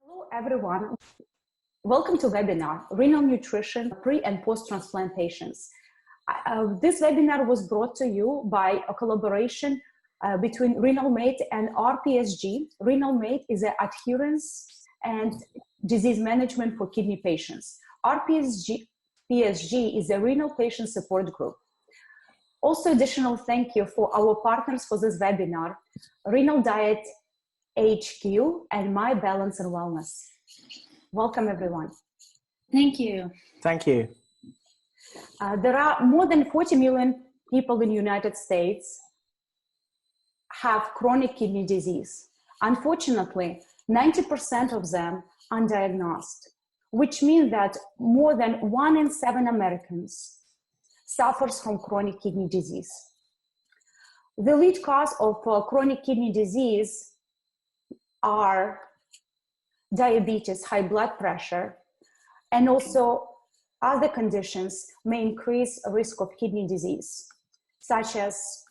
Hello, everyone. Welcome to webinar, Renal Nutrition Pre- and Post-Transplant Patients. This webinar was brought to you by a collaboration between RenalMate and RPSG. RenalMate is an adherence and disease management for kidney patients. RPSG is a renal patient support group. Also, additional thank you for our partners for this webinar, Renal Diet HQ and My Balance and Wellness. Welcome, everyone. Thank you. Thank you. There are more than 40 million people in the United States have chronic kidney disease. Unfortunately, 90% of them undiagnosed, which means that more than 1 in 7 Americans suffers from chronic kidney disease. The lead cause of chronic kidney disease are diabetes, high blood pressure, and also other conditions may increase risk of kidney disease, such as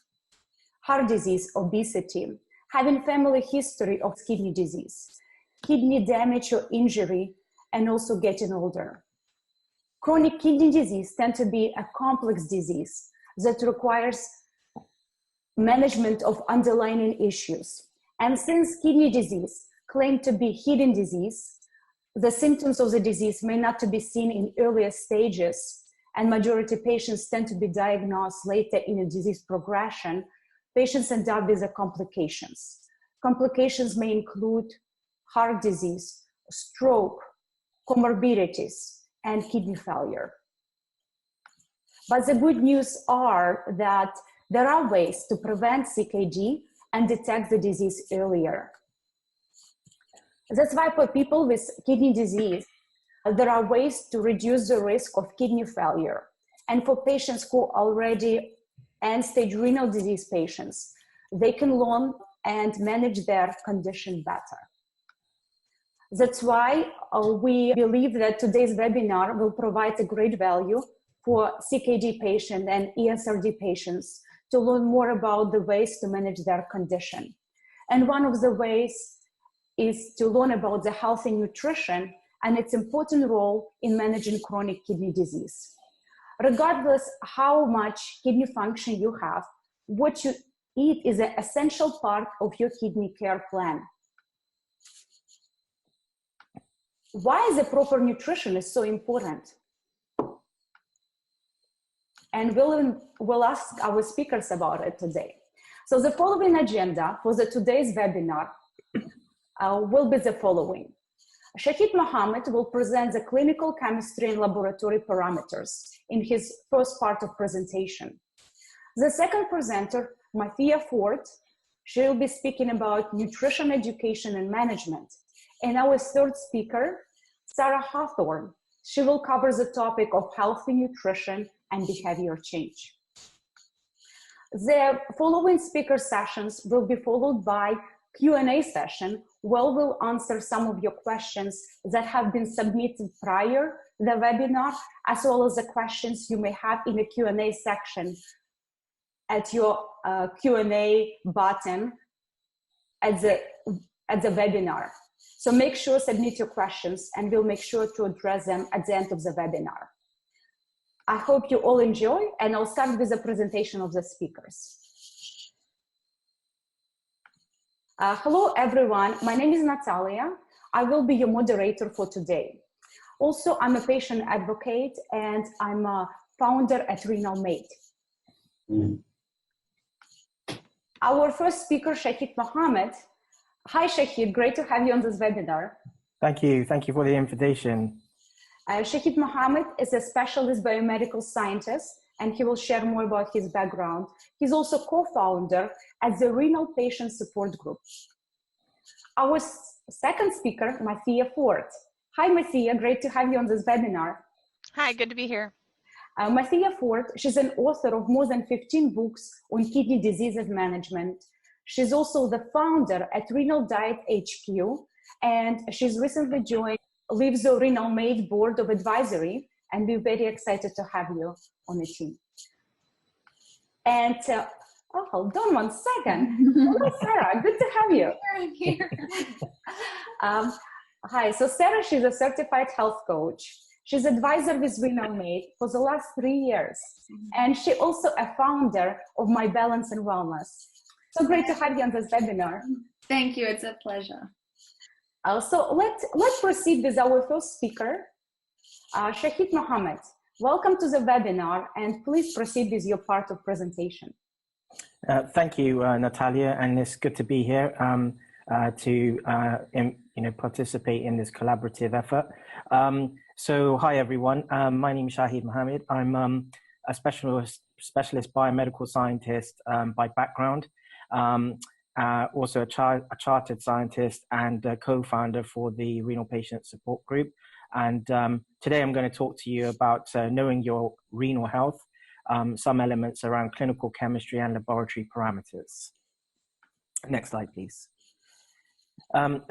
heart disease, obesity, having family history of kidney disease, kidney damage or injury, and also getting older. Chronic kidney disease tends to be a complex disease that requires management of underlying issues. And since kidney disease claimed to be hidden disease, the symptoms of the disease may not be seen in earlier stages, and majority of patients tend to be diagnosed later in a disease progression. Patients end up with the complications. Complications may include heart disease, stroke, comorbidities, and kidney failure. But the good news are that there are ways to prevent CKD and detect the disease earlier. That's why for people with kidney disease, there are ways to reduce the risk of kidney failure. And for patients who are already end-stage renal disease patients, they can learn and manage their condition better. That's why we believe that today's webinar will provide a great value for CKD patients and ESRD patients to learn more about the ways to manage their condition. And one of the ways is to learn about the healthy nutrition and its important role in managing chronic kidney disease. Regardless how much kidney function you have, what you eat is an essential part of your kidney care plan. Why is the proper nutrition is so important? And we'll ask our speakers about it today. So the following agenda for today's webinar will be the following. Shaheed Muhammad will present the clinical chemistry and laboratory parameters in his first part of presentation. The second presenter, Mathia Ford, she will be speaking about nutrition education and management. And our third speaker, Sarah Hawthorne, she will cover the topic of healthy nutrition and behavior change. The following speaker sessions will be followed by Q&A session where we'll answer some of your questions that have been submitted prior to the webinar, as well as the questions you may have in the Q&A section at your Q&A button at the webinar. So make sure to submit your questions and we'll make sure to address them at the end of the webinar. I hope you all enjoy, and I'll start with the presentation of the speakers. Hello, everyone. My name is Natalia. I will be your moderator for today. Also, I'm a patient advocate, and I'm a founder at RenalMate. Our first speaker, Shaheed Muhammad. Hi, Shaheed. Great to have you on this webinar. Thank you. Thank you for the invitation. Shaheed Muhammad is a specialist biomedical scientist, and he will share more about his background. He's also co-founder at the Renal Patient Support Group. Our second speaker, Mathia Ford. Hi, Mathia. Great to have you on this webinar. Hi, good to be here. Mathia Ford, she's an author of more than 15 books on kidney diseases management. She's also the founder at Renal Diet HQ, and she's recently leaves the RenalMate Board of Advisory, and we're very excited to have you on the team. And oh, hold on one second. Hello, Sarah. Good to have you. Thank you. Hi, so Sarah, she's a certified health coach. She's advisor with Renal Mate for the last 3 years. And she also a founder of My Balance and Wellness. So great to have you on this webinar. Thank you, it's a pleasure. So let's proceed with our first speaker, Shaheed Muhammad. Welcome to the webinar, and please proceed with your part of presentation. Thank you, Natalia, and it's good to be here to participate in this collaborative effort. So hi everyone, my name is Shaheed Muhammad. I'm a specialist biomedical scientist by background, also a chartered scientist and co-founder for the Renal Patient Support Group. And today I'm going to talk to you about knowing your renal health, some elements around clinical chemistry and laboratory parameters. Next slide, please.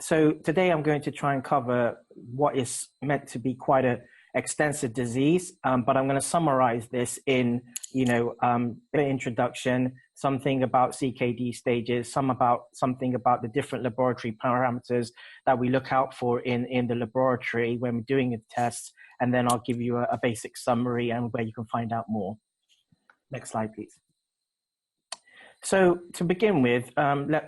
So today I'm going to try and cover what is meant to be quite an extensive disease, but I'm going to summarize this in, an introduction, something about CKD stages, something about the different laboratory parameters that we look out for in the laboratory when we're doing the tests, and then I'll give you a basic summary and where you can find out more. Next slide, please. So to begin with,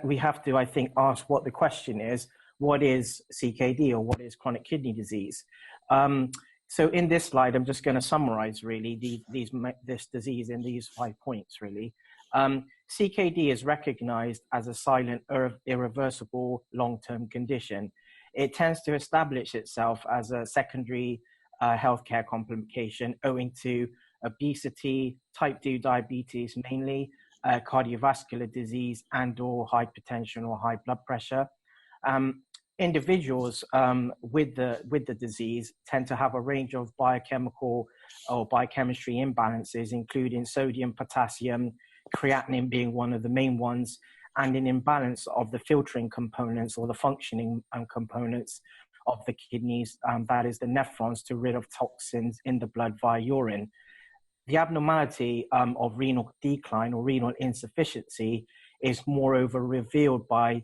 we have to, I think, ask what the question is. What is CKD, or what is chronic kidney disease? So in this slide, I'm just going to summarize really this disease in these 5 points, really. CKD is recognized as a silent, irreversible long-term condition. It tends to establish itself as a secondary healthcare complication owing to obesity, type 2 diabetes mainly, cardiovascular disease, and or hypertension or high blood pressure. Individuals with the disease tend to have a range of biochemical or biochemistry imbalances, including sodium, potassium, creatinine being one of the main ones, and an imbalance of the filtering components or the functioning components of the kidneys, that is the nephrons, to rid of toxins in the blood via urine. The abnormality of renal decline or renal insufficiency is moreover revealed by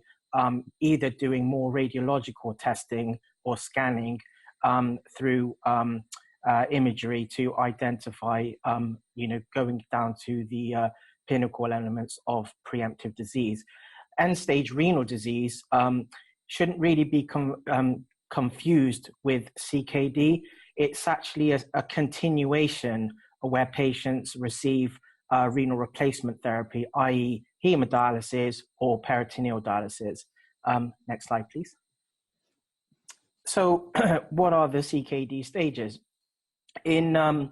either doing more radiological testing or scanning through imagery to identify, going down to the pinnacle elements of preemptive disease. End-stage renal disease shouldn't really be confused with CKD. It's actually a continuation where patients receive renal replacement therapy, i.e. hemodialysis or peritoneal dialysis. Next slide, please. So what are the CKD stages? In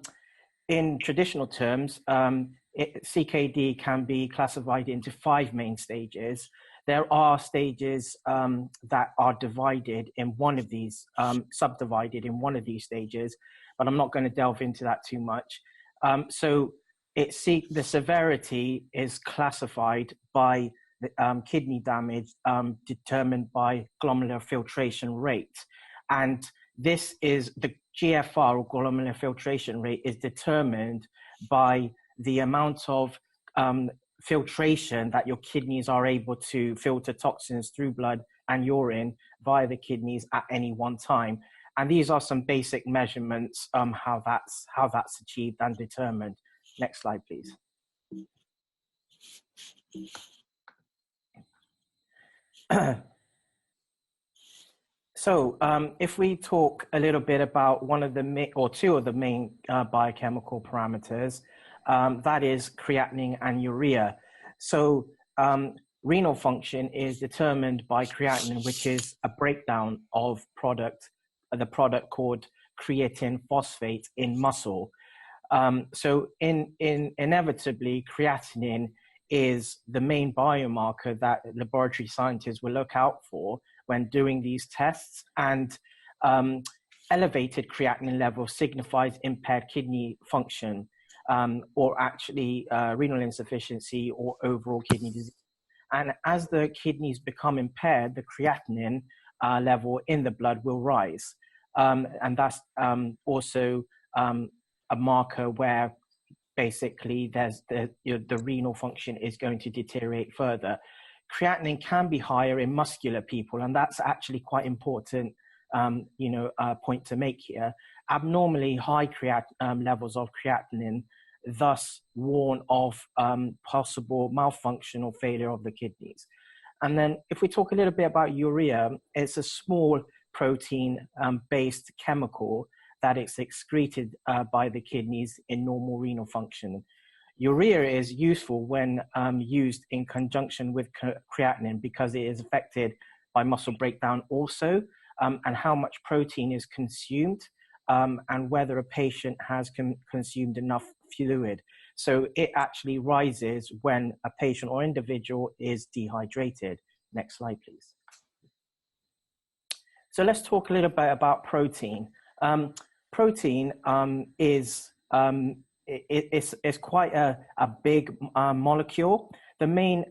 traditional terms, CKD can be classified into 5 main stages. There are stages that are divided in one of these, subdivided in one of these stages, but I'm not going to delve into that too much. So the severity is classified by the kidney damage determined by glomerular filtration rate. And this is the GFR, or glomerular filtration rate, is determined by the amount of filtration that your kidneys are able to filter toxins through blood and urine via the kidneys at any one time. And these are some basic measurements, how that's achieved and determined. Next slide, please. So if we talk a little bit about one of the two of the main biochemical parameters, that is creatinine and urea. So renal function is determined by creatinine, which is a breakdown of the product called creatine phosphate in muscle. So inevitably, creatinine is the main biomarker that laboratory scientists will look out for when doing these tests, and elevated creatinine level signifies impaired kidney function, or actually renal insufficiency or overall kidney disease. And as the kidneys become impaired, the creatinine level in the blood will rise. And that's also a marker where basically there's the renal function is going to deteriorate further. Creatinine can be higher in muscular people, and that's actually quite important point to make here. Abnormally high levels of creatinine thus warn of possible malfunction or failure of the kidneys. And then if we talk a little bit about urea, it's a small protein-based chemical that is excreted by the kidneys in normal renal function. Urea is useful when used in conjunction with creatinine because it is affected by muscle breakdown also, and how much protein is consumed, and whether a patient has consumed enough fluid. So it actually rises when a patient or individual is dehydrated. Next slide, please. So let's talk a little bit about protein. Protein is quite a big molecule. The main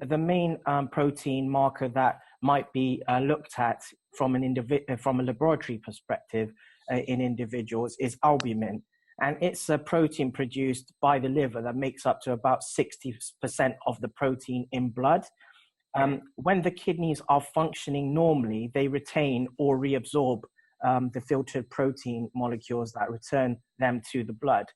protein marker that might be looked at from a laboratory perspective in individuals is albumin, and it's a protein produced by the liver that makes up to about 60% of the protein in blood. When the kidneys are functioning normally, they retain or reabsorb the filtered protein molecules that return them to the blood.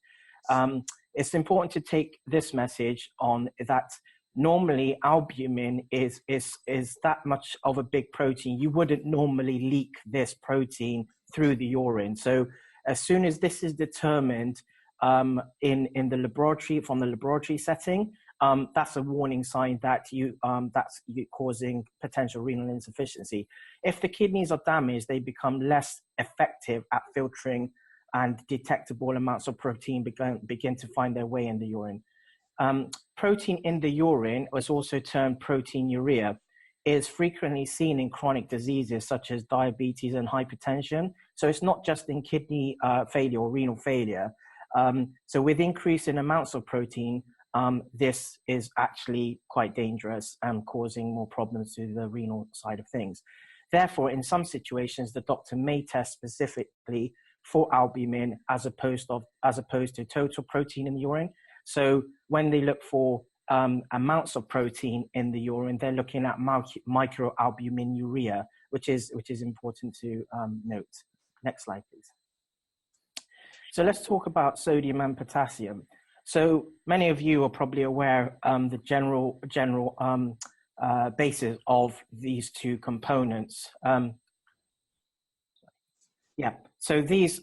It's important to take this message on that normally albumin is that much of a big protein. You wouldn't normally leak this protein through the urine. So as soon as this is determined in the laboratory, from the laboratory setting, that's a warning sign that that's causing potential renal insufficiency. If the kidneys are damaged, they become less effective at filtering, and detectable amounts of protein begin to find their way in the urine. Protein in the urine, is also termed proteinuria, is frequently seen in chronic diseases such as diabetes and hypertension. So it's not just in kidney failure or renal failure. So with increasing amounts of protein, this is actually quite dangerous and causing more problems to the renal side of things. Therefore, in some situations, the doctor may test specifically for albumin as opposed to total protein in the urine. So when they look for amounts of protein in the urine, they're looking at microalbuminuria, which is important to note. Next slide, please. So let's talk about sodium and potassium. So many of you are probably aware the general basis of these two components. So these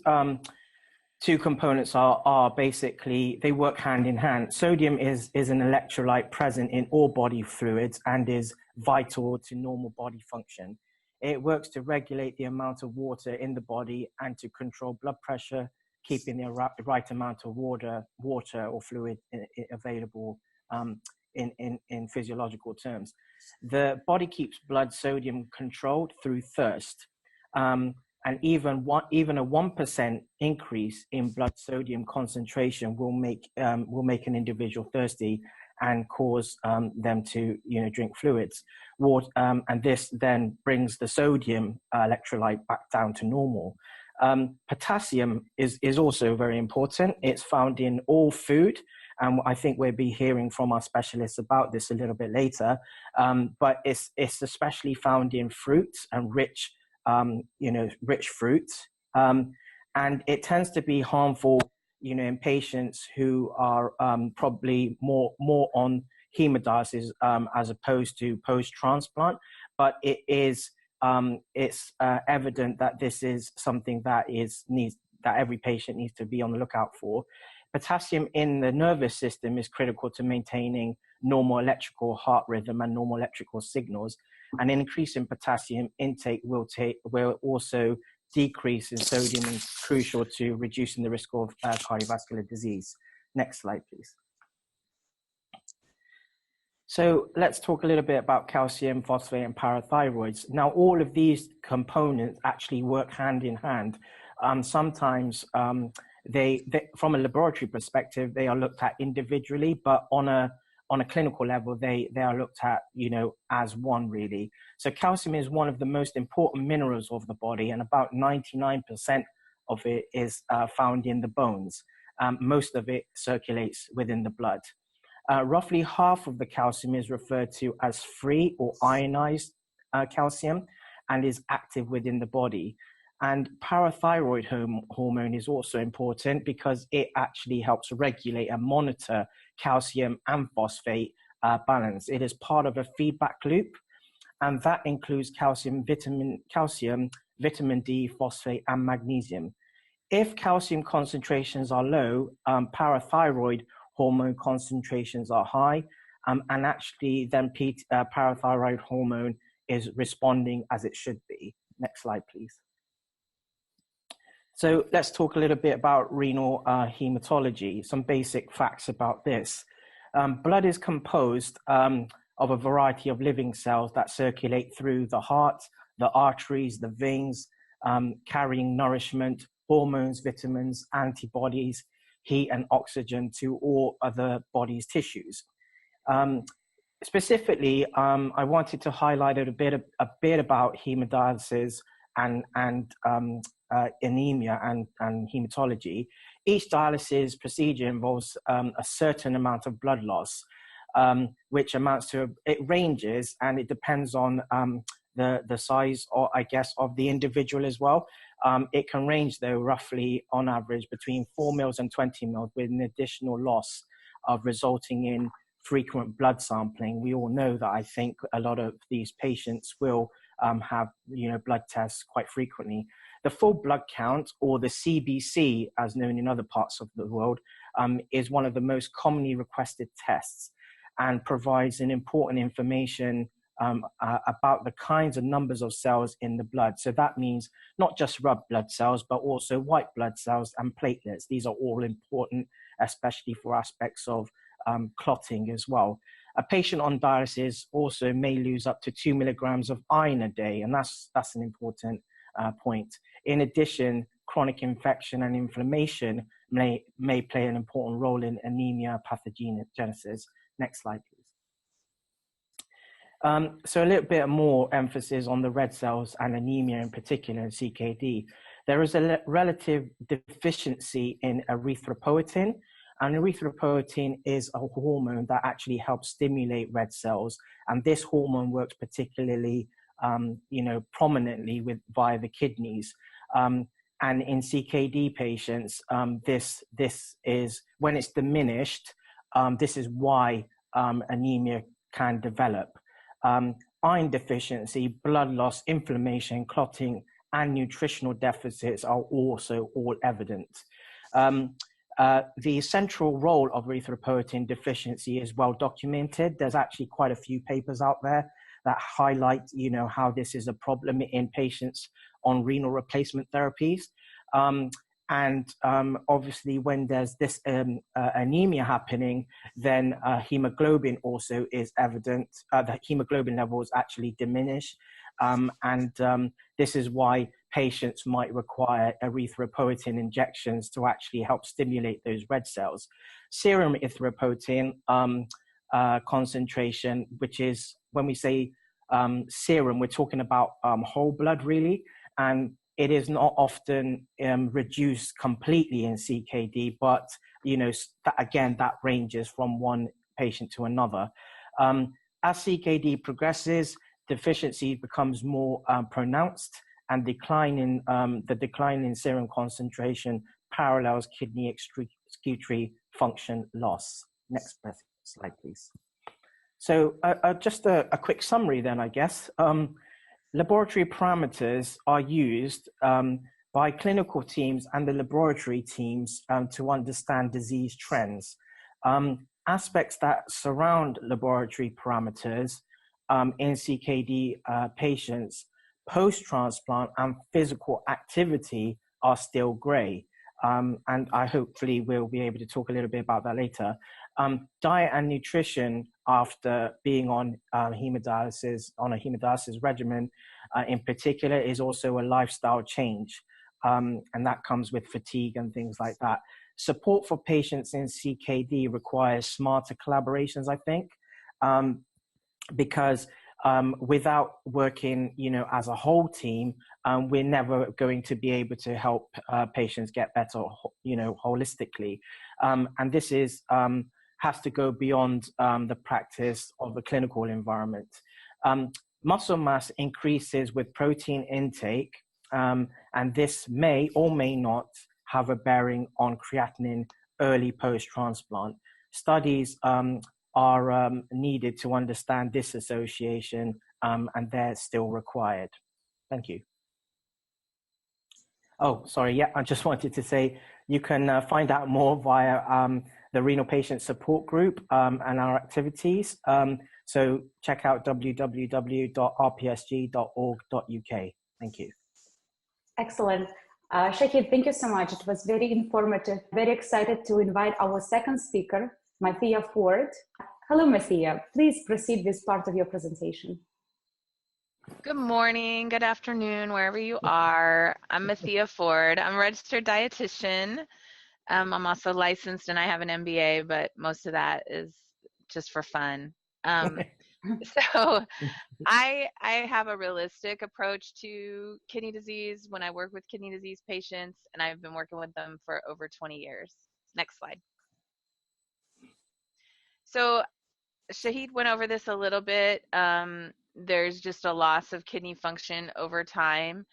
two components are basically, they work hand in hand. Sodium is an electrolyte present in all body fluids and is vital to normal body function. It works to regulate the amount of water in the body and to control blood pressure, keeping the right amount of water or fluid available in physiological terms. The body keeps blood sodium controlled through thirst. And even a 1% increase in blood sodium concentration will make an individual thirsty and cause them to drink fluids. And this then brings the sodium electrolyte back down to normal. Potassium is also very important. It's found in all food, and I think we'll be hearing from our specialists about this a little bit later. But it's especially found in fruits and rich fruits, and it tends to be harmful, in patients who are probably more on hemodialysis as opposed to post-transplant. But it's evident that this is something that every patient needs to be on the lookout for. Potassium in the nervous system is critical to maintaining normal electrical heart rhythm and normal electrical signals. And an increase in potassium intake will also decrease in sodium, and is crucial to reducing the risk of cardiovascular disease. Next slide, please. So let's talk a little bit about calcium, phosphate, and parathyroids. Now, all of these components actually work hand in hand. Sometimes they, from a laboratory perspective, they are looked at individually, but on a clinical level, they are looked at, as one really. So calcium is one of the most important minerals of the body, and about 99% of it is found in the bones. Most of it circulates within the blood. Roughly half of the calcium is referred to as free or ionized calcium and is active within the body. And parathyroid hormone is also important because it actually helps regulate and monitor calcium and phosphate balance. It is part of a feedback loop, and that includes calcium, vitamin D, phosphate, and magnesium. If calcium concentrations are low, parathyroid hormone concentrations are high, and actually then parathyroid hormone is responding as it should be. Next slide, please. So let's talk a little bit about renal hematology, some basic facts about this. Blood is composed of a variety of living cells that circulate through the heart, the arteries, the veins, carrying nourishment, hormones, vitamins, antibodies, heat and oxygen to all other body's tissues. Specifically, I wanted to highlight a bit about hemodialysis and anemia and hematology. Each dialysis procedure involves a certain amount of blood loss, which amounts to, it ranges and it depends on the size, or I guess, of the individual as well. It can range, though, roughly on average between 4 mils and 20 mils, with an additional loss of resulting in frequent blood sampling. We all know that I think a lot of these patients will have blood tests quite frequently. The full blood count, or the CBC, as known in other parts of the world, is one of the most commonly requested tests and provides an important information about the kinds of numbers of cells in the blood. So that means not just red blood cells, but also white blood cells and platelets. These are all important, especially for aspects of clotting as well. A patient on dialysis also may lose up to 2 milligrams of iron a day, and that's an important point. In addition, chronic infection and inflammation may play an important role in anemia pathogenesis. Next slide, please. So a little bit more emphasis on the red cells and anemia in particular in CKD. There is a relative deficiency in erythropoietin, and erythropoietin is a hormone that actually helps stimulate red cells, and this hormone works particularly prominently via the kidneys. And in CKD patients, this is, when it's diminished, this is why anemia can develop. Iron deficiency, blood loss, inflammation, clotting, and nutritional deficits are also all evident. The central role of erythropoietin deficiency is well documented. There's actually quite a few papers out there that highlight, how this is a problem in patients on renal replacement therapies. Obviously, when there's this anemia happening, then hemoglobin also is evident. The hemoglobin levels actually diminish. This is why patients might require erythropoietin injections to actually help stimulate those red cells. Serum erythropoietin concentration, which is, when we say serum, we're talking about whole blood really, and it is not often reduced completely in CKD, but that ranges from one patient to another. As CKD progresses, deficiency becomes more pronounced, and the decline in serum concentration parallels kidney excretory function loss. Next slide, please. So just a quick summary then, I guess. Laboratory parameters are used by clinical teams and the laboratory teams to understand disease trends. Aspects that surround laboratory parameters in CKD patients post-transplant and physical activity are still gray. And I hopefully will be able to talk a little bit about that later. Diet and nutrition after being on a hemodialysis regimen in particular is also a lifestyle change. And that comes with fatigue and things like that. Support for patients in CKD requires smarter collaborations, I think, because without working, as a whole team, we're never going to be able to help patients get better, holistically. And this has to go beyond the practice of the clinical environment. Muscle mass increases with protein intake, and this may or may not have a bearing on creatinine early post-transplant. Studies are needed to understand this association, and they're still required. Thank you. Oh, sorry. Yeah, I just wanted to say you can find out more via the Renal Patient Support Group and our activities. So check out www.rpsg.org.uk. Thank you. Excellent. Shaheed, thank you so much. It was very informative. Very excited to invite our second speaker, Mathia Ford. Hello, Mathia. Please proceed with part of your presentation. Good morning, good afternoon, wherever you are. I'm Mathia Ford. I'm a registered dietitian. I'm also licensed and I have an MBA, but most of that is just for fun. So I have a realistic approach to kidney disease when I work with kidney disease patients, and I've been working with them for over 20 years. Next slide. So Shaheed went over this a little bit. There's just a loss of kidney function over time.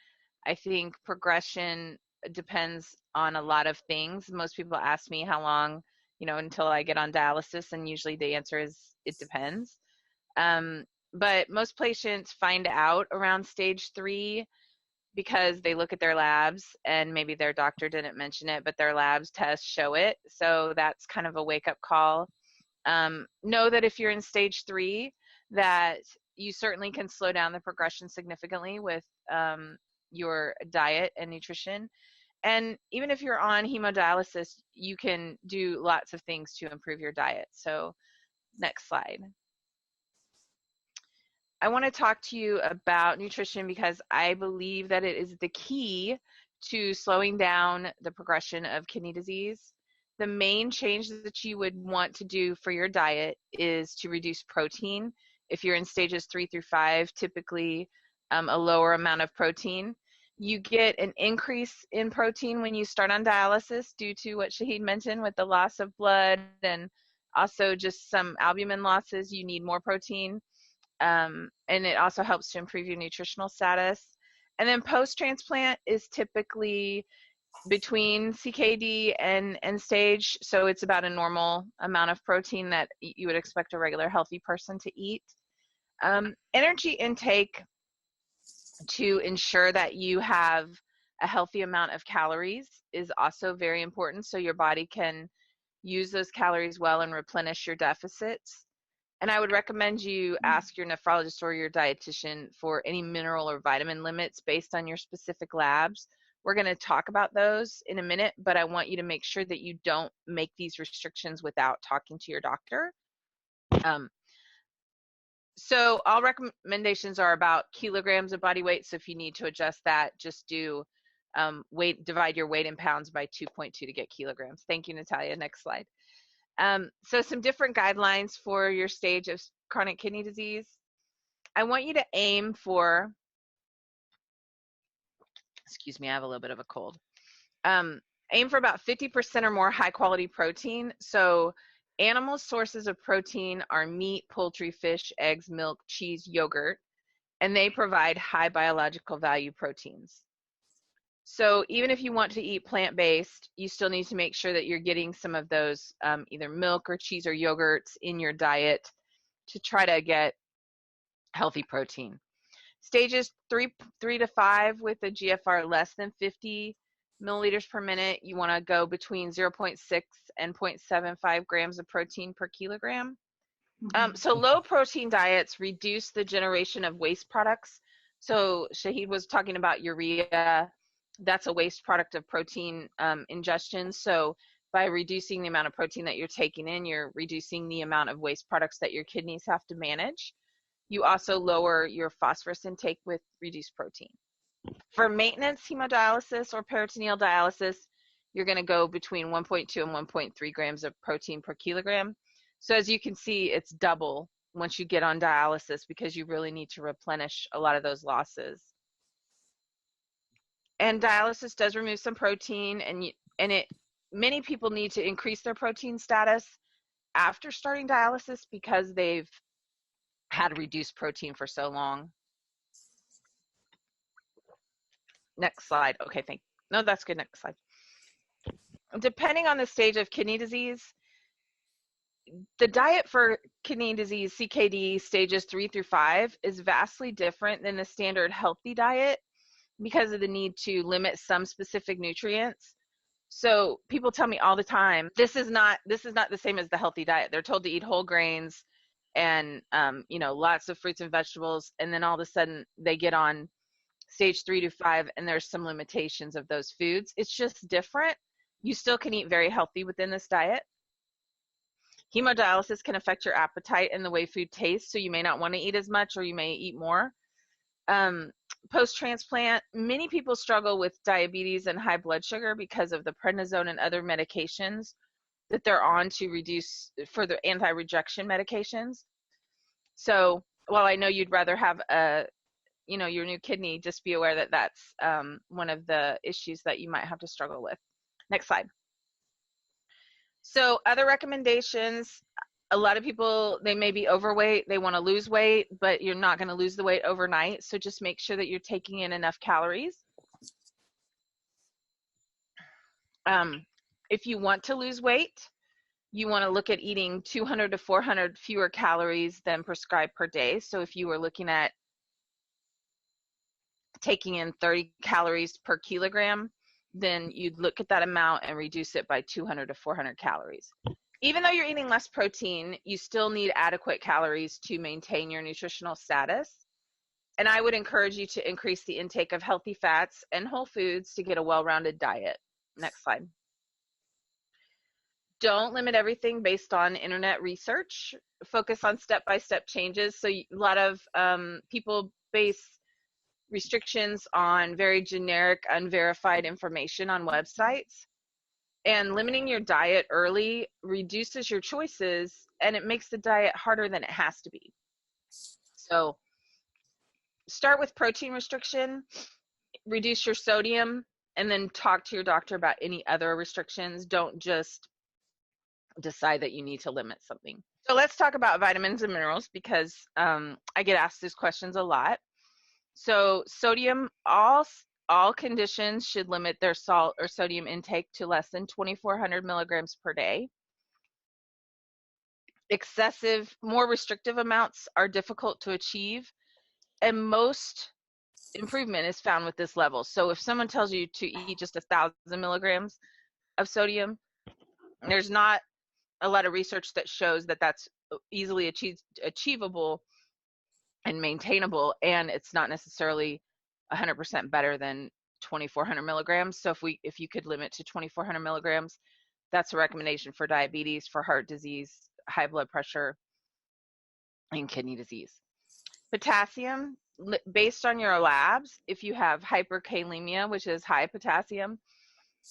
I think progression depends on a lot of things. Most people ask me how long, until I get on dialysis, and usually the answer is it depends. But most patients find out around stage 3 because they look at their labs and maybe their doctor didn't mention it, but their labs tests show it. So that's kind of a wake-up call. Know that if you're in stage 3, that you certainly can slow down the progression significantly with your diet and nutrition. And even if you're on hemodialysis, you can do lots of things to improve your diet. So next slide. I want to talk to you about nutrition because I believe that it is the key to slowing down the progression of kidney disease. The main change that you would want to do for your diet is to reduce protein. If you're in stages 3 through 5, typically a lower amount of protein. You get an increase in protein when you start on dialysis due to what Shaheed mentioned with the loss of blood and also just some albumin losses. You need more protein. And it also helps to improve your nutritional status. And then post-transplant is typically between CKD and end stage, so it's about a normal amount of protein that you would expect a regular healthy person to eat. Energy intake to ensure that you have a healthy amount of calories is also very important, so your body can use those calories well and replenish your deficits. And I would recommend you ask your nephrologist or your dietitian for any mineral or vitamin limits based on your specific labs. We're going to talk about those in a minute, but I want you to make sure that you don't make these restrictions without talking to your doctor. So all recommendations are about kilograms of body weight. So if you need to adjust that, just do divide your weight in pounds by 2.2 to get kilograms. Thank you, Natalia. Next slide. So some different guidelines for your stage of chronic kidney disease. I want you to aim for, excuse me, I have a little bit of a cold. Aim for about 50% or more high quality protein. So animal sources of protein are meat, poultry, fish, eggs, milk, cheese, yogurt, and they provide high biological value proteins. So even if you want to eat plant-based, you still need to make sure that you're getting some of those either milk or cheese or yogurts in your diet to try to get healthy protein. Stages 3 to 5 with a GFR less than 50 milliliters per minute, you want to go between 0.6 and 0.75 grams of protein per kilogram. So low protein diets reduce the generation of waste products. So Shaheed was talking about urea. That's a waste product of protein ingestion. So by reducing the amount of protein that you're taking in, you're reducing the amount of waste products that your kidneys have to manage. You also lower your phosphorus intake with reduced protein. For maintenance hemodialysis or peritoneal dialysis, you're going to go between 1.2 and 1.3 grams of protein per kilogram. So as you can see, it's double once you get on dialysis because you really need to replenish a lot of those losses. And dialysis does remove some protein, and many people need to increase their protein status after starting dialysis because they've had reduced protein for so long. Next slide. Okay, no, that's good. Next slide. Depending on the stage of kidney disease, the diet for kidney disease, CKD stages 3 through 5, is vastly different than the standard healthy diet because of the need to limit some specific nutrients. So people tell me all the time, this is not the same as the healthy diet. They're told to eat whole grains and lots of fruits and vegetables, and then all of a sudden they get on stage 3 to 5 and there's some limitations of those foods. It's just different. You still can eat very healthy within this diet. Hemodialysis can affect your appetite and the way food tastes, so you may not want to eat as much or you may eat more. Post-transplant, many people struggle with diabetes and high blood sugar because of the prednisone and other medications that they're on to reduce for the anti-rejection medications. So while I know you'd rather have your new kidney, just be aware that that's one of the issues that you might have to struggle with. Next slide. So other recommendations, a lot of people, they may be overweight, they want to lose weight, but you're not going to lose the weight overnight. So just make sure that you're taking in enough calories. If you want to lose weight, you want to look at eating 200 to 400 fewer calories than prescribed per day. So if you were looking at taking in 30 calories per kilogram, then you'd look at that amount and reduce it by 200 to 400 calories. Even though you're eating less protein, you still need adequate calories to maintain your nutritional status. And I would encourage you to increase the intake of healthy fats and whole foods to get a well-rounded diet. Next slide. Don't limit everything based on internet research. Focus on step-by-step changes. So a lot of people base restrictions on very generic, unverified information on websites. And limiting your diet early reduces your choices, and it makes the diet harder than it has to be. So start with protein restriction, reduce your sodium, and then talk to your doctor about any other restrictions. Don't just decide that you need to limit something. So let's talk about vitamins and minerals, because I get asked these questions a lot. So sodium, all conditions should limit their salt or sodium intake to less than 2,400 milligrams per day. Excessive, more restrictive amounts are difficult to achieve, and most improvement is found with this level. So if someone tells you to eat just 1,000 milligrams of sodium, there's not a lot of research that shows that that's easily achievable and maintainable, and it's not necessarily 100% better than 2,400 milligrams. So if you could limit to 2,400 milligrams, that's a recommendation for diabetes, for heart disease, high blood pressure, and kidney disease. Potassium, based on your labs, if you have hyperkalemia, which is high potassium,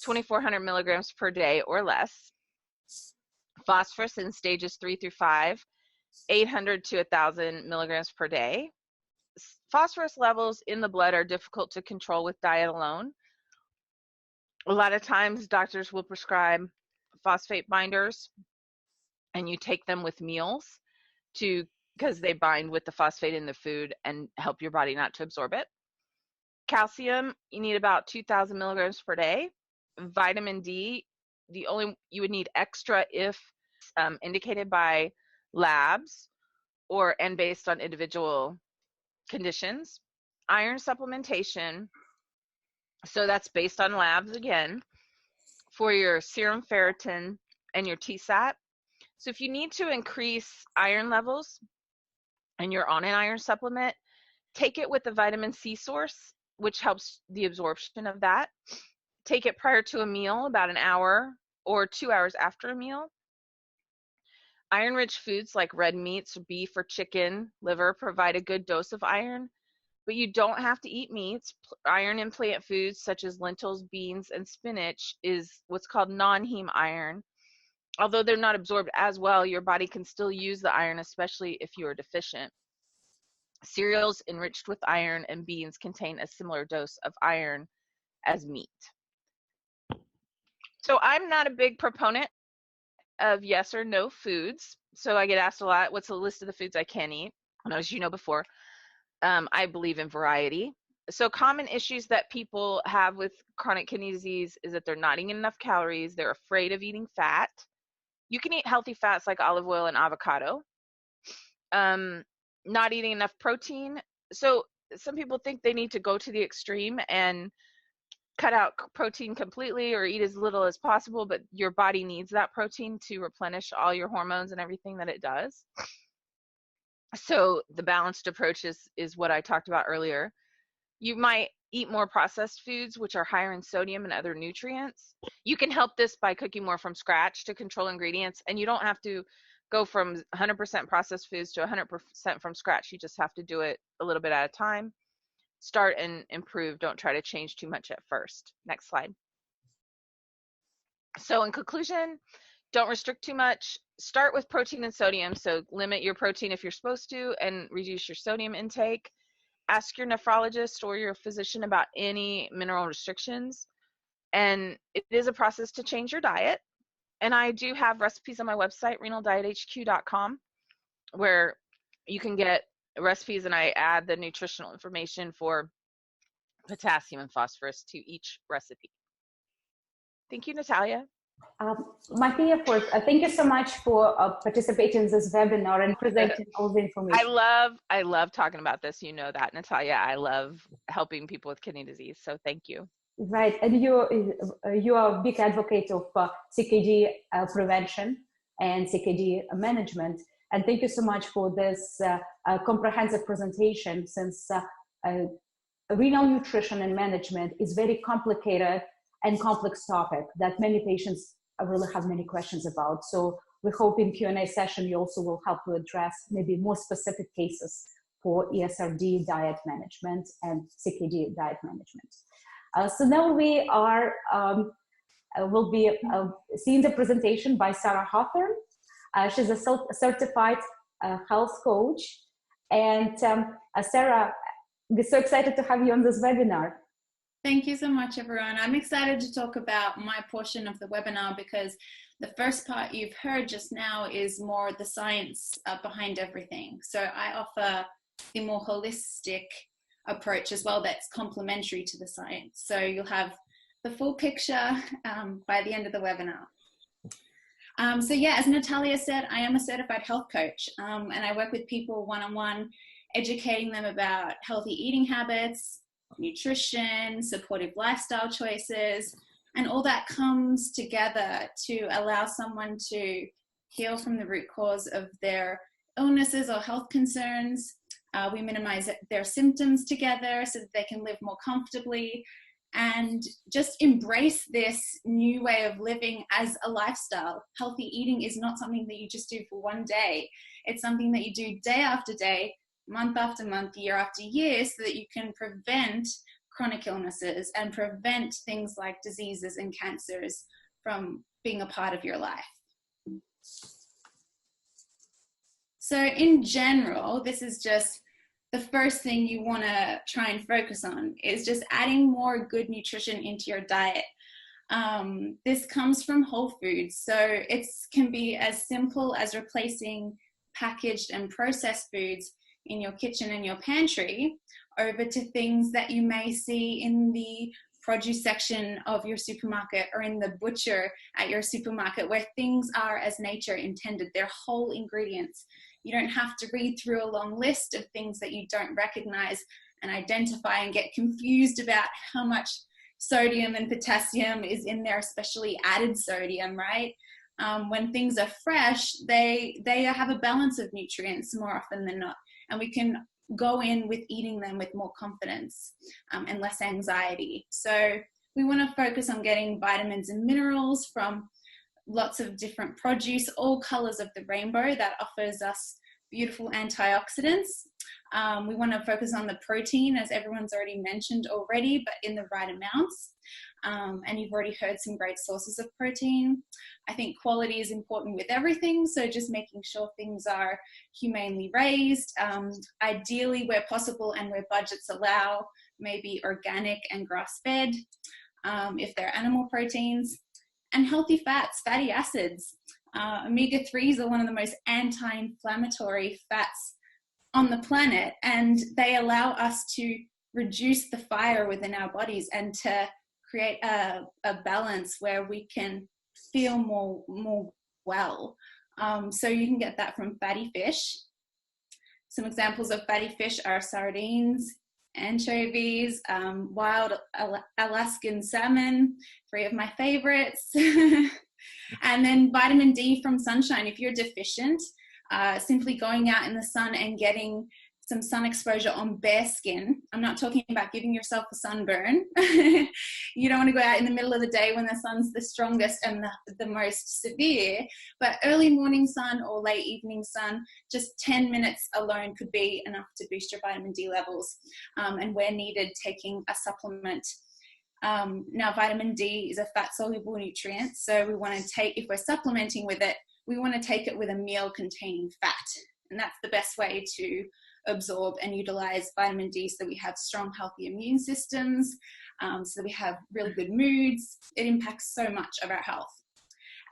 2,400 milligrams per day or less. Phosphorus in stages 3 through 5, 800 to 1,000 milligrams per day. Phosphorus levels in the blood are difficult to control with diet alone. A lot of times doctors will prescribe phosphate binders, and you take them with meals because they bind with the phosphate in the food and help your body not to absorb it. Calcium, you need about 2,000 milligrams per day. Vitamin D, you would need extra if indicated by labs and based on individual conditions. Iron supplementation, so that's based on labs again, for your serum ferritin and your TSAT. So if you need to increase iron levels and you're on an iron supplement, take it with a vitamin C source, which helps the absorption of that. Take it prior to a meal, about an hour or 2 hours after a meal. Iron-rich foods like red meats, beef or chicken, liver provide a good dose of iron, but you don't have to eat meats. Iron in plant foods such as lentils, beans, and spinach is what's called non-heme iron. Although they're not absorbed as well, your body can still use the iron, especially if you are deficient. Cereals enriched with iron and beans contain a similar dose of iron as meat. So I'm not a big proponent of yes or no foods. So I get asked a lot, what's the list of the foods I can eat? And as you know before, I believe in variety. So common issues that people have with chronic kidney disease is that they're not eating enough calories. They're afraid of eating fat. You can eat healthy fats like olive oil and avocado. Not eating enough protein. So some people think they need to go to the extreme and cut out protein completely or eat as little as possible, but your body needs that protein to replenish all your hormones and everything that it does. So the balanced approach is what I talked about earlier. You might eat more processed foods, which are higher in sodium and other nutrients. You can help this by cooking more from scratch to control ingredients, and you don't have to go from 100% processed foods to 100% from scratch. You just have to do it a little bit at a time. Start and improve. Don't try to change too much at first. Next slide. So in conclusion, don't restrict too much. Start with protein and sodium. So limit your protein if you're supposed to and reduce your sodium intake. Ask your nephrologist or your physician about any mineral restrictions. And it is a process to change your diet. And I do have recipes on my website, renaldiethq.com, where you can get recipes, and I add the nutritional information for potassium and phosphorus to each recipe. Thank you, Natalia. Martia, thank you so much for participating in this webinar and presenting all the information. I love talking about this. You know that, Natalia. I love helping people with kidney disease. So thank you. Right, and you are a big advocate of CKD prevention and CKD management. And thank you so much for this comprehensive presentation, since renal nutrition and management is very complicated and complex topic that many patients really have many questions about. So we hope in Q&A session you also will help to address maybe more specific cases for ESRD diet management and CKD diet management. So now we are will be seeing the presentation by Sarah Hawthorne. She's a certified health coach, and Sarah, we're so excited to have you on this webinar. Thank you so much, everyone. I'm excited to talk about my portion of the webinar because the first part you've heard just now is more the science behind everything. So I offer the more holistic approach as well that's complementary to the science. So you'll have the full picture by the end of the webinar. So yeah, as Natalia said, I am a certified health coach, and I work with people one-on-one, educating them about healthy eating habits, nutrition, supportive lifestyle choices, and all that comes together to allow someone to heal from the root cause of their illnesses or health concerns. We minimize their symptoms together so that they can live more comfortably and just embrace this new way of living as a lifestyle. Healthy eating is not something that you just do for one day. It's something that you do day after day, month after month, year after year, so that you can prevent chronic illnesses and prevent things like diseases and cancers from being a part of your life. So in general, this is just the first thing you want to try and focus on is just adding more good nutrition into your diet. This comes from whole foods, so it can be as simple as replacing packaged and processed foods in your kitchen and your pantry over to things that you may see in the produce section of your supermarket or in the butcher at your supermarket, where things are as nature intended. They're whole ingredients. You don't have to read through a long list of things that you don't recognize and identify and get confused about how much sodium and potassium is in there, especially added sodium, right? When things are fresh, they have a balance of nutrients more often than not. And we can go in with eating them with more confidence and less anxiety. So we want to focus on getting vitamins and minerals from lots of different produce, all colors of the rainbow that offers us beautiful antioxidants. We want to focus on the protein, as everyone's already mentioned already, but in the right amounts. And you've already heard some great sources of protein. I think quality is important with everything, so just making sure things are humanely raised, ideally where possible and where budgets allow, maybe organic and grass-fed, if they're animal proteins, and healthy fats, fatty acids. Omega-3s are one of the most anti-inflammatory fats on the planet, and they allow us to reduce the fire within our bodies and to create a balance where we can feel more well. So you can get that from fatty fish. Some examples of fatty fish are sardines, anchovies, wild Alaskan salmon, 3 of my favorites. And then vitamin D from sunshine. If you're deficient, simply going out in the sun and getting some sun exposure on bare skin. I'm not talking about giving yourself a sunburn. You don't want to go out in the middle of the day when the sun's the strongest and the most severe, but early morning sun or late evening sun, just 10 minutes alone could be enough to boost your vitamin D levels. And where needed, taking a supplement. Now, vitamin D is a fat-soluble nutrient, so we want to take, if we're supplementing with it, we want to take it with a meal containing fat. And that's the best way to absorb and utilize vitamin D so that we have strong, healthy immune systems, so that we have really good moods. It impacts so much of our health.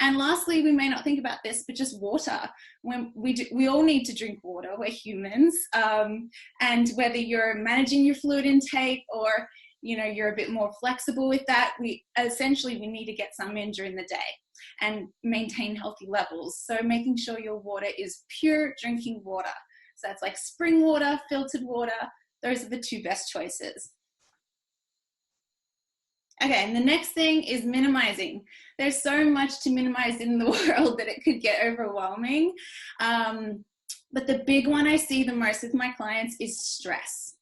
And lastly, we may not think about this, but just water. When we all need to drink water. We're humans. And whether you're managing your fluid intake or you're a bit more flexible with that, we need to get some in during the day and maintain healthy levels. So making sure your water is pure drinking water. So that's like spring water, filtered water. Those are the 2 best choices. Okay, and the next thing is minimizing. There's so much to minimize in the world that it could get overwhelming. But the big one I see the most with my clients is stress,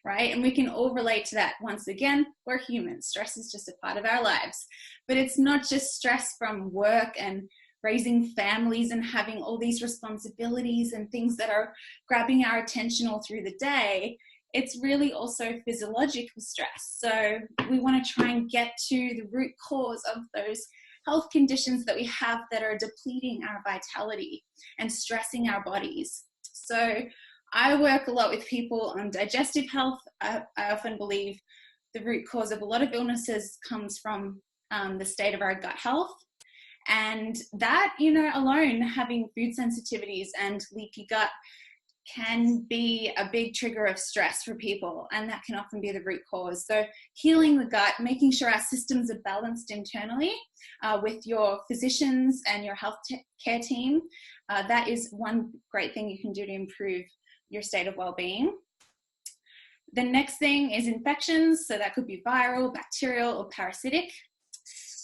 right? And we can all relate to that. Once again, we're humans. Stress is just a part of our lives. But it's not just stress from work and raising families and having all these responsibilities and things that are grabbing our attention all through the day. It's really also physiological stress. So we want to try and get to the root cause of those health conditions that we have that are depleting our vitality and stressing our bodies. So I work a lot with people on digestive health. I often believe the root cause of a lot of illnesses comes from the state of our gut health. And that, alone, having food sensitivities and leaky gut can be a big trigger of stress for people, and that can often be the root cause. So healing the gut, making sure our systems are balanced internally with your physicians and your health care team, that is one great thing you can do to improve your state of well-being. The next thing is infections. So that could be viral, bacterial, or parasitic.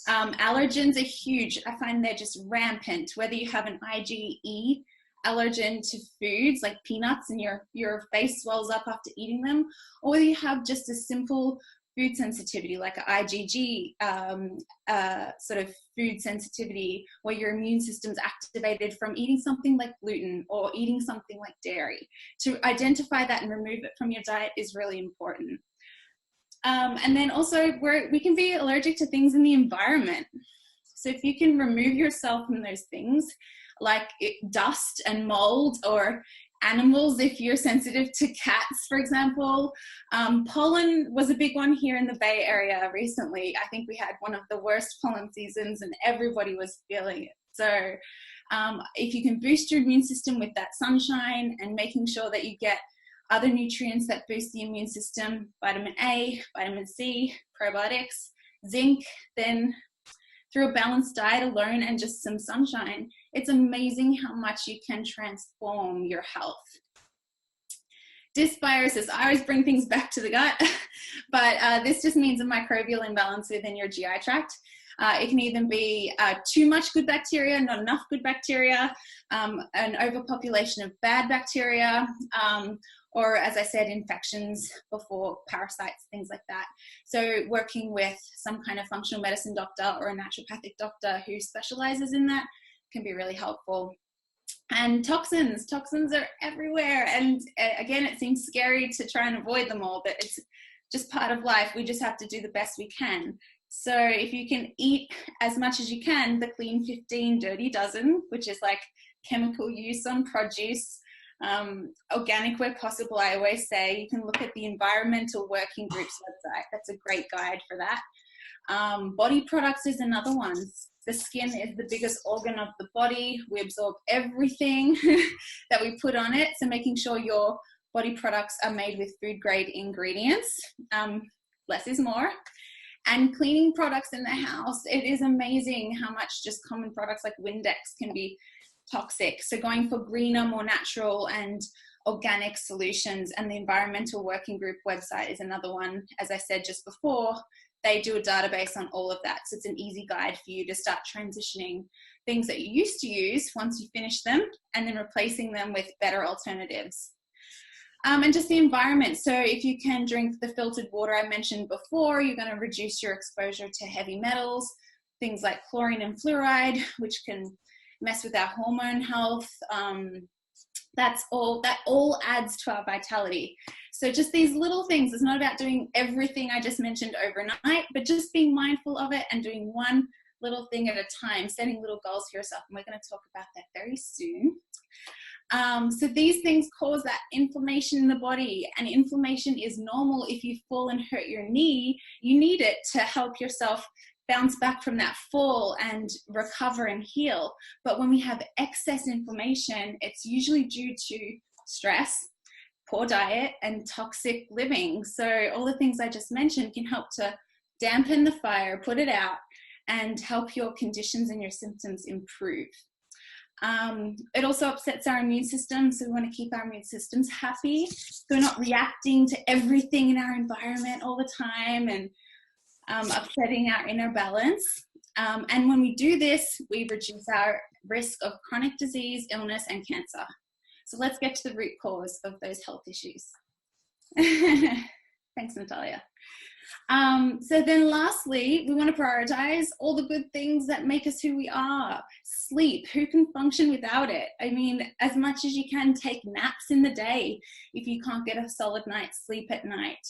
Allergens are huge. I find they're just rampant. Whether you have an IgE allergen to foods like peanuts and your face swells up after eating them, or whether you have just a simple food sensitivity like an IgG sort of food sensitivity where your immune system's activated from eating something like gluten or eating something like dairy. To identify that and remove it from your diet is really important. And then also we can be allergic to things in the environment. So if you can remove yourself from those things like dust and mold, or animals, if you're sensitive to cats, for example. Pollen was a big one here in the Bay Area recently. I think we had one of the worst pollen seasons and everybody was feeling it. So if you can boost your immune system with that sunshine and making sure that you get other nutrients that boost the immune system, vitamin A, vitamin C, probiotics, zinc, then through a balanced diet alone and just some sunshine, it's amazing how much you can transform your health. Dysbiosis, I always bring things back to the gut, but this just means a microbial imbalance within your GI tract. It can even be too much good bacteria, not enough good bacteria, an overpopulation of bad bacteria, or as I said, infections before, parasites, things like that. So working with some kind of functional medicine doctor or a naturopathic doctor who specializes in that can be really helpful. And toxins are everywhere. And again, it seems scary to try and avoid them all, but it's just part of life. We just have to do the best we can. So if you can eat as much as you can, the clean 15, dirty dozen, which is like chemical use on produce, organic where possible, I always say. You can look at the Environmental Working Group's website. That's a great guide for that. Body products is another one. The skin is the biggest organ of the body. We absorb everything that we put on it. So making sure you're body products are made with food grade ingredients. Less is more. And cleaning products in the house, it is amazing how much just common products like Windex can be toxic. So going for greener, more natural and organic solutions, and the Environmental Working Group website is another one. As I said just before, they do a database on all of that. So it's an easy guide for you to start transitioning things that you used to use once you finish them, and then replacing them with better alternatives. And just the environment. So if you can drink the filtered water I mentioned before, you're going to reduce your exposure to heavy metals, things like chlorine and fluoride, which can mess with our hormone health. That all adds to our vitality. So just these little things. It's not about doing everything I just mentioned overnight, but just being mindful of it and doing one little thing at a time, setting little goals for yourself. And we're going to talk about that very soon. So these things cause that inflammation in the body, and inflammation is normal. If you fall and hurt your knee, you need it to help yourself bounce back from that fall and recover and heal. But when we have excess inflammation, it's usually due to stress, poor diet, and toxic living. So all the things I just mentioned can help to dampen the fire, put it out, and help your conditions and your symptoms improve. It also upsets our immune system, so we want to keep our immune systems happy, so we're not reacting to everything in our environment all the time and upsetting our inner balance. And when we do this, we reduce our risk of chronic disease, illness, and cancer. So let's get to the root cause of those health issues. Thanks, Natalia. So then lastly, we want to prioritize all the good things that make us who we are. Sleep, who can function without it? I mean, as much as you can, take naps in the day if you can't get a solid night's sleep at night.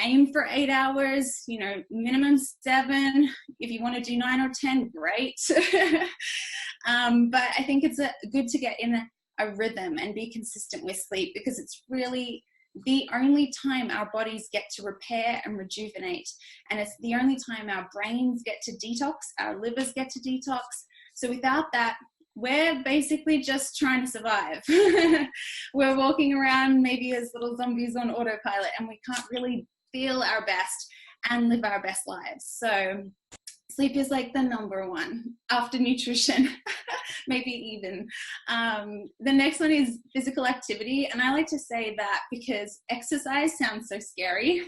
Aim for 8 hours, minimum 7. If you want to do 9 or 10, great. But I think it's good to get in a rhythm and be consistent with sleep, because it's really the only time our bodies get to repair and rejuvenate. And it's the only time our brains get to detox, our livers get to detox. So without that, we're basically just trying to survive. We're walking around maybe as little zombies on autopilot, and we can't really feel our best and live our best lives. So sleep is like the number one after nutrition, maybe even. The next one is physical activity. And I like to say that because exercise sounds so scary.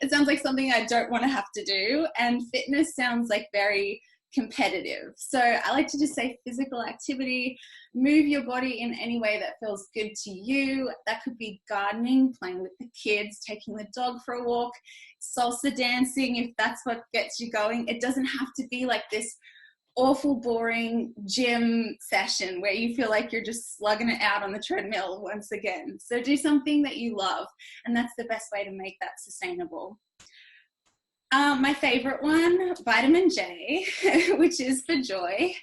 It sounds like something I don't want to have to do. And fitness sounds like very competitive. So I like to just say physical activity. Move your body in any way that feels good to you. That could be gardening, playing with the kids, taking the dog for a walk, salsa dancing if that's what gets you going. It doesn't have to be like this awful boring gym session where you feel like you're just slugging it out on the treadmill once again. So do something that you love, and that's the best way to make that sustainable. My favorite one, vitamin J, which is for joy.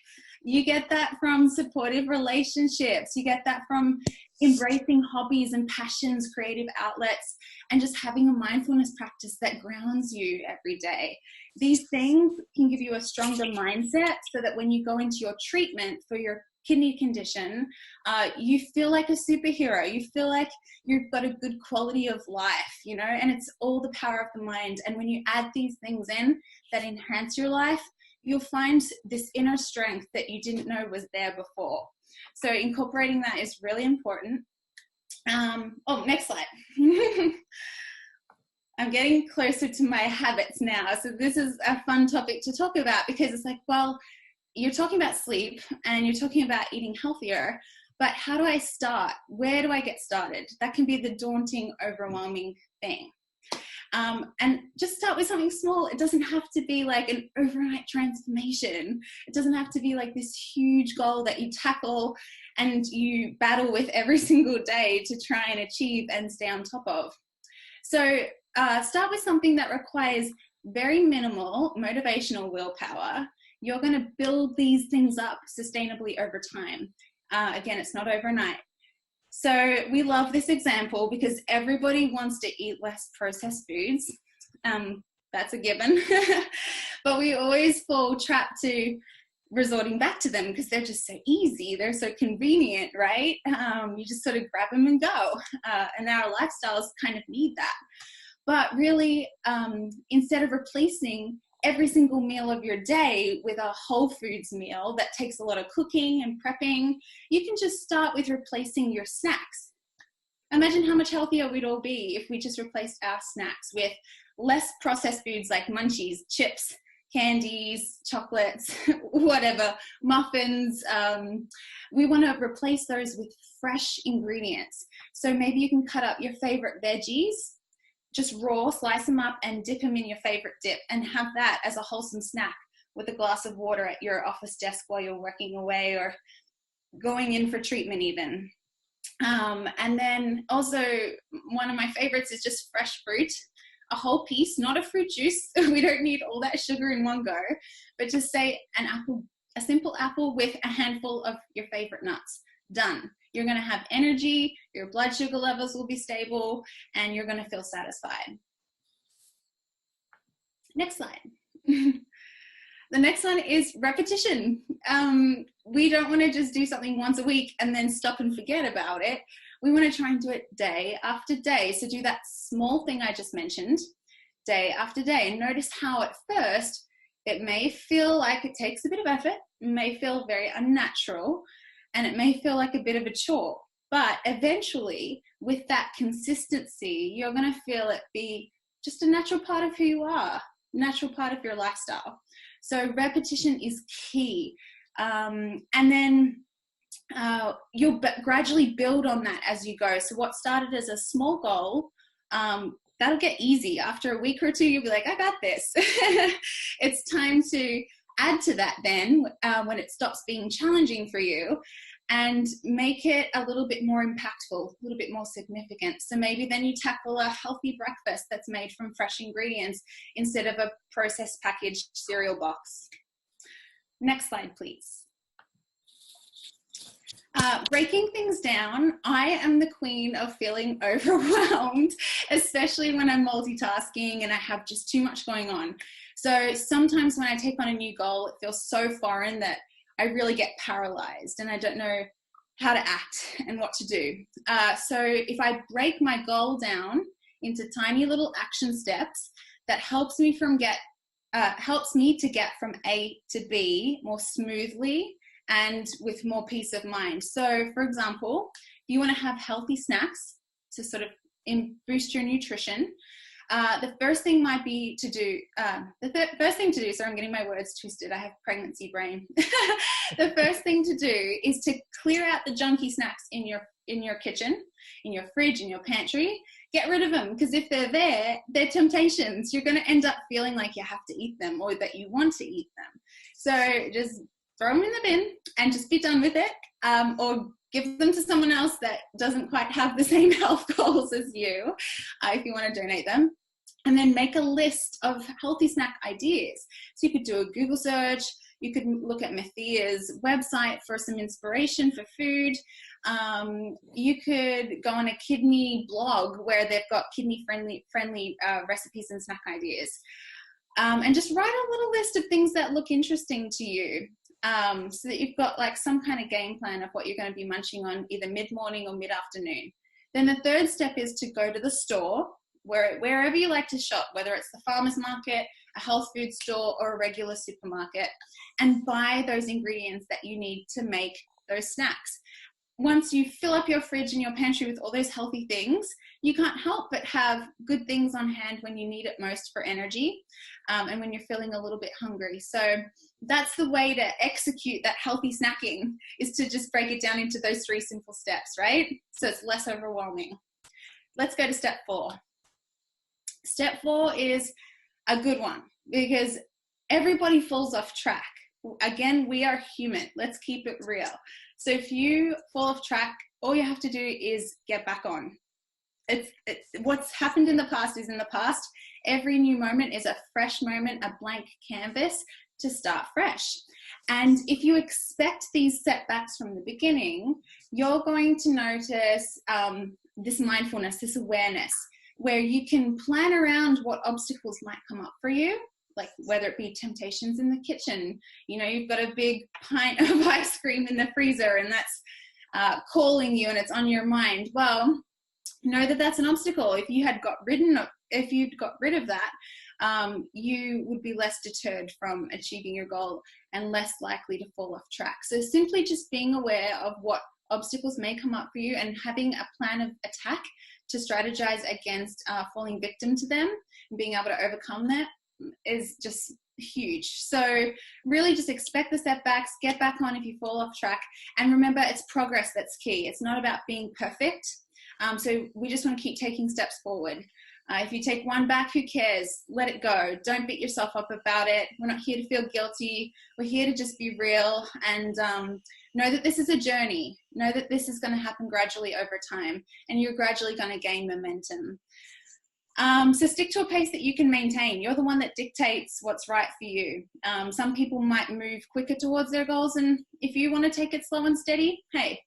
You get that from supportive relationships. You get that from embracing hobbies and passions, creative outlets, and just having a mindfulness practice that grounds you every day. These things can give you a stronger mindset so that when you go into your treatment for your kidney condition, you feel like a superhero. You feel like you've got a good quality of life, and it's all the power of the mind. And when you add these things in that enhance your life, you'll find this inner strength that you didn't know was there before. So incorporating that is really important. Next slide. I'm getting closer to my habits now. So this is a fun topic to talk about, because it's like, well, you're talking about sleep and you're talking about eating healthier, but how do I start? Where do I get started? That can be the daunting, overwhelming thing. And just start with something small. It doesn't have to be like an overnight transformation. It doesn't have to be like this huge goal that you tackle and you battle with every single day to try and achieve and stay on top of. So start with something that requires very minimal motivational willpower. You're going to build these things up sustainably over time. Again, it's not overnight. So we love this example because everybody wants to eat less processed foods. That's a given. But we always fall trapped to resorting back to them because they're just so easy, they're so convenient, right? You just sort of grab them and go, and our lifestyles kind of need that. But really, instead of replacing every single meal of your day with a whole foods meal that takes a lot of cooking and prepping, you can just start with replacing your snacks. Imagine how much healthier we'd all be if we just replaced our snacks with less processed foods like munchies, chips, candies, chocolates, whatever, muffins. We want to replace those with fresh ingredients. So maybe you can cut up your favorite veggies, just raw, slice them up and dip them in your favorite dip and have that as a wholesome snack with a glass of water at your office desk while you're working away or going in for treatment even. And then also one of my favorites is just fresh fruit, a whole piece, not a fruit juice. We don't need all that sugar in one go, but just say an apple, a simple apple with a handful of your favorite nuts. Done. You're going to have energy, your blood sugar levels will be stable, and you're going to feel satisfied. Next slide. The next one is repetition. We don't want to just do something once a week and then stop and forget about it. We want to try and do it day after day. So do that small thing I just mentioned, day after day. And notice how at first it may feel like it takes a bit of effort, it may feel very unnatural, and it may feel like a bit of a chore. But eventually, with that consistency, you're going to feel it be just a natural part of who you are, natural part of your lifestyle. So repetition is key. And then you'll gradually build on that as you go. So what started as a small goal, that'll get easy. After a week or two, you'll be like, I got this. It's time to add to that then when it stops being challenging for you, and make it a little bit more impactful, a little bit more significant. So maybe then you tackle a healthy breakfast that's made from fresh ingredients instead of a processed packaged cereal box. Next slide, please. Breaking things down, I am the queen of feeling overwhelmed, especially when I'm multitasking and I have just too much going on. So sometimes when I take on a new goal, it feels so foreign that I really get paralyzed and I don't know how to act and what to do. So if I break my goal down into tiny little action steps, that helps me to get from A to B more smoothly and with more peace of mind. So for example, you want to have healthy snacks to sort of boost your nutrition. The first thing might be to do, sorry, I'm getting my words twisted. I have pregnancy brain. The first thing to do is to clear out the junky snacks in your kitchen, in your fridge, in your pantry. Get rid of them, because if they're there, they're temptations. You're going to end up feeling like you have to eat them or that you want to eat them. So just throw them in the bin and just be done with it, or give them to someone else that doesn't quite have the same health goals as you, if you want to donate them. And then make a list of healthy snack ideas. So you could do a Google search, you could look at Mathia's website for some inspiration for food. You could go on a kidney blog where they've got kidney-friendly recipes and snack ideas. And just write a little list of things that look interesting to you. So that you've got like some kind of game plan of what you're going to be munching on either mid-morning or mid-afternoon. Then the third step is to go to the store, wherever you like to shop, whether it's the farmer's market, a health food store, or a regular supermarket, and buy those ingredients that you need to make those snacks. Once you fill up your fridge and your pantry with all those healthy things, you can't help but have good things on hand when you need it most for energy, and when you're feeling a little bit hungry. So that's the way to execute that healthy snacking, is to just break it down into those 3 simple steps, right? So it's less overwhelming. Let's go to step 4. Step 4 is a good one because everybody falls off track. Again, we are human. Let's keep it real. So if you fall off track, all you have to do is get back on. It's what's happened in the past is in the past. Every new moment is a fresh moment, a blank canvas to start fresh. And if you expect these setbacks from the beginning, you're going to notice this mindfulness, this awareness, where you can plan around what obstacles might come up for you like whether it be temptations in the kitchen, you know, you've got a big pint of ice cream in the freezer and that's calling you and it's on your mind. Well, know that that's an obstacle. If you'd got rid of that, you would be less deterred from achieving your goal and less likely to fall off track. So simply just being aware of what obstacles may come up for you and having a plan of attack to strategize against falling victim to them and being able to overcome that is just huge. So really just expect the setbacks, get back on if you fall off track, and remember it's progress that's key. It's not about being perfect. So we just want to keep taking steps forward. If you take one back, who cares? Let it go. Don't beat yourself up about it. We're not here to feel guilty. We're here to just be real and know that this is a journey. Know that this is going to happen gradually over time and you're gradually going to gain momentum. So stick to a pace that you can maintain. You're the one that dictates what's right for you. Some people might move quicker towards their goals, and if you want to take it slow and steady, hey,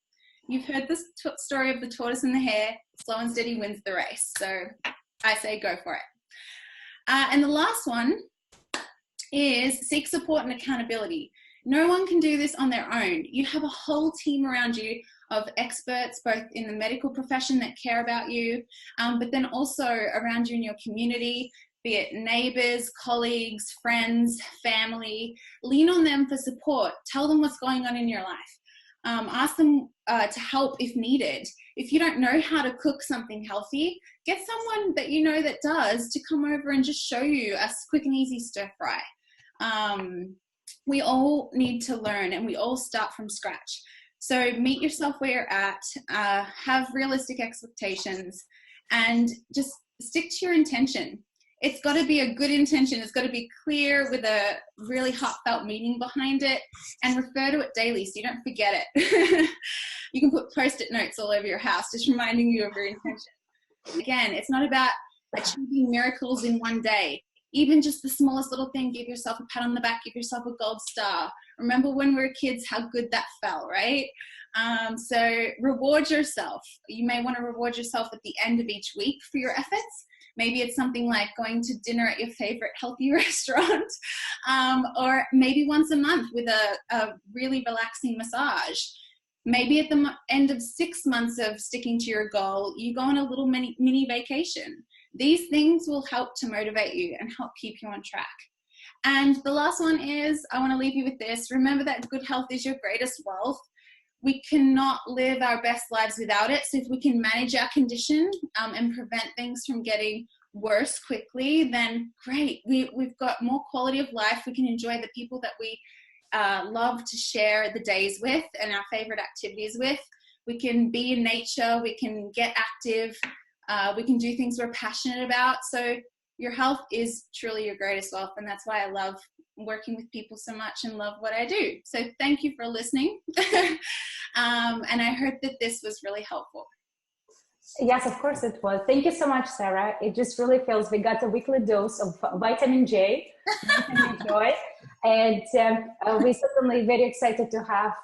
you've heard this story of the tortoise and the hare. Slow and steady wins the race. So I say go for it. And the last one is seek support and accountability. No one can do this on their own. You have a whole team around you of experts, both in the medical profession that care about you, but then also around you in your community, be it neighbors, colleagues, friends, family. Lean on them for support. Tell them what's going on in your life. Ask them to help if needed. If you don't know how to cook something healthy, get someone that you know that does to come over and just show you a quick and easy stir fry. We all need to learn and we all start from scratch. So meet yourself where you're at, have realistic expectations, and just stick to your intention. It's got to be a good intention. It's got to be clear with a really heartfelt meaning behind it, and refer to it daily so you don't forget it. You can put Post-it notes all over your house just reminding you of your intention. Again, it's not about achieving miracles in one day. Even just the smallest little thing, give yourself a pat on the back, give yourself a gold star. Remember when we were kids, how good that felt, right? So reward yourself. You may want to reward yourself at the end of each week for your efforts. Maybe it's something like going to dinner at your favorite healthy restaurant, or maybe once a month with a really relaxing massage. Maybe at the end of 6 months of sticking to your goal, you go on a little mini vacation. These things will help to motivate you and help keep you on track. And the last one is, I want to leave you with this. Remember that good health is your greatest wealth. We cannot live our best lives without it. So if we can manage our condition and prevent things from getting worse quickly, then great. We've got more quality of life. We can enjoy the people that we love to share the days with and our favorite activities with. We can be in nature. We can get active. We can do things we're passionate about. So your health is truly your greatest wealth. And that's why I love working with people so much and love what I do. So thank you for listening. And I hope that this was really helpful. Yes, of course it was. Thank you so much, Sarah. It just really feels we got a weekly dose of vitamin J, vitamin joy. And we're certainly very excited to have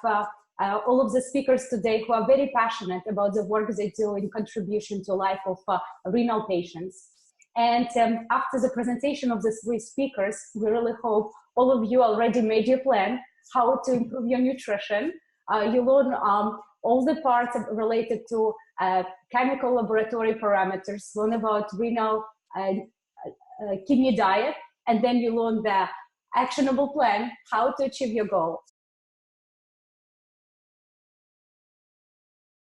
all of the speakers today who are very passionate about the work they do in contribution to life of renal patients. And after the presentation of the 3 speakers, we really hope all of you already made your plan how to improve your nutrition. You learn all the parts related to chemical laboratory parameters, learn about renal kidney diet, and then you learn the actionable plan how to achieve your goal.